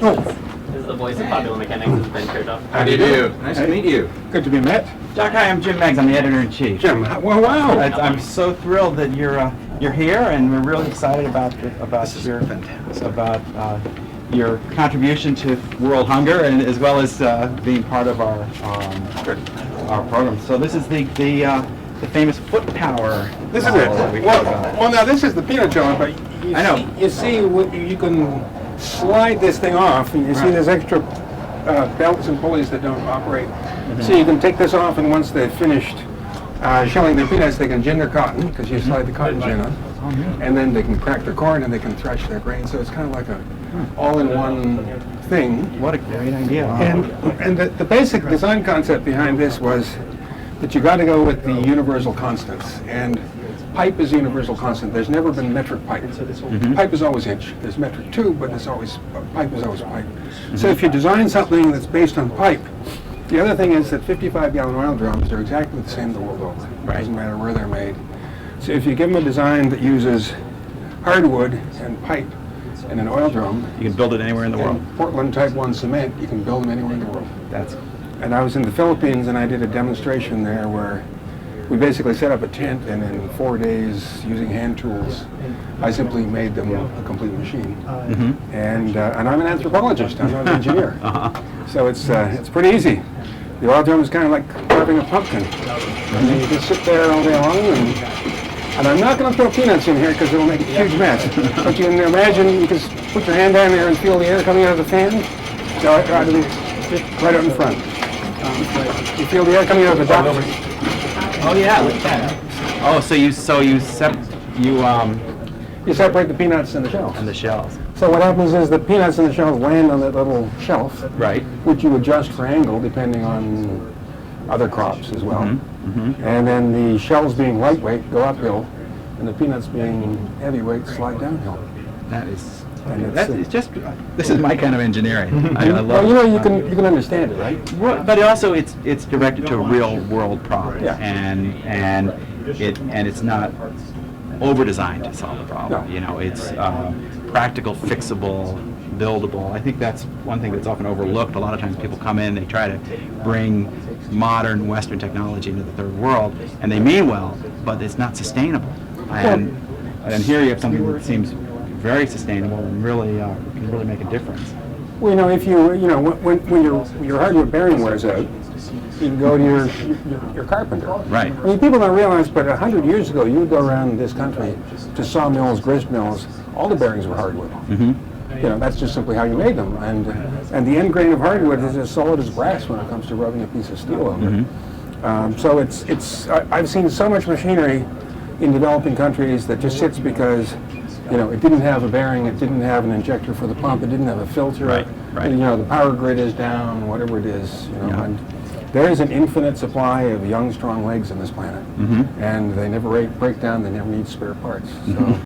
Oh, This is the voice of Populat Mechanics. This is Ben Kirchhoff. How do you do? Nice to meet you. good to be met. Jock, hi, I'm Jim Meigs. I'm the editor-in-chief. Jim, well, wow. I'm so thrilled that you're here, and we're really excited about your contribution to world hunger, and as well as being part of our program. So this is the famous foot power. This is model it. that we talked about. Well, now this is the peanut jelly, but I know. you see, you can slide this thing off, and you see there's extra belts and pulleys that don't operate. So you can take this off, and once they've finished shelling their peanuts, they can gin their cotton, because you slide the cotton gin on. And then they can crack their corn, and they can thresh their grain. So it's kind of like a all-in-one thing. What a great idea. And the basic design concept behind this was that you got to go with the universal constants. And pipe is universal constant. There's never been metric pipe. Pipe is always inch. There's metric tube, but there's always pipe is always pipe. So if you design something that's based on pipe, the other thing is that 55-gallon oil drums are exactly the same the world over. It doesn't matter where they're made. So if you give them a design that uses hardwood and pipe and an oil drum, You can build it anywhere in the world. Portland Type 1 cement, you can build them anywhere in the world. And I was in the Philippines, and I did a demonstration there where we basically set up a tent, and in 4 days, using hand tools, I simply made them a complete machine. And I'm an anthropologist. I'm not an engineer. So it's pretty easy. The oil drum is kind of like carving a pumpkin. And then you just sit there all day long, and I'm not going to throw peanuts in here because it'll make a huge mess. But you can imagine, you can put your hand down there and feel the air coming out of the fan. So right out in front. You feel the air coming out of the duct. Oh yeah, look at that. Oh, so you separate the peanuts and the shells. and the shells. So what happens is the peanuts and the shells land on that little shelf, Right. which you adjust for angle depending on other crops as well. And then the shells being lightweight go uphill, and the peanuts being heavyweight slide downhill. That is. And This is my kind of engineering. I love well, it. you can understand it, right? But also it's directed to a real world problem, Yeah. and it's not over designed to solve the problem. No. You know, it's practical, fixable, buildable. I think that's one thing that's often overlooked. A lot of times people come in, they try to bring modern Western technology into the third world, and they mean well, but it's not sustainable. And here you have something that seems very sustainable and really can really make a difference. Well, if when your hardwood bearing wears out, you can go to your carpenter. Right. I mean, people don't realize, but 100 years ago, you would go around this country to sawmills, grist mills. All the bearings were hardwood. That's just simply how you made them. And the end grain of hardwood is as solid as brass when it comes to rubbing a piece of steel over it. So I've seen so much machinery in developing countries that just sits because it didn't have a bearing, it didn't have an injector for the pump, it didn't have a filter. Right. The power grid is down, whatever it is. And there is an infinite supply of young, strong legs on this planet, and they never break down. They never need spare parts. So.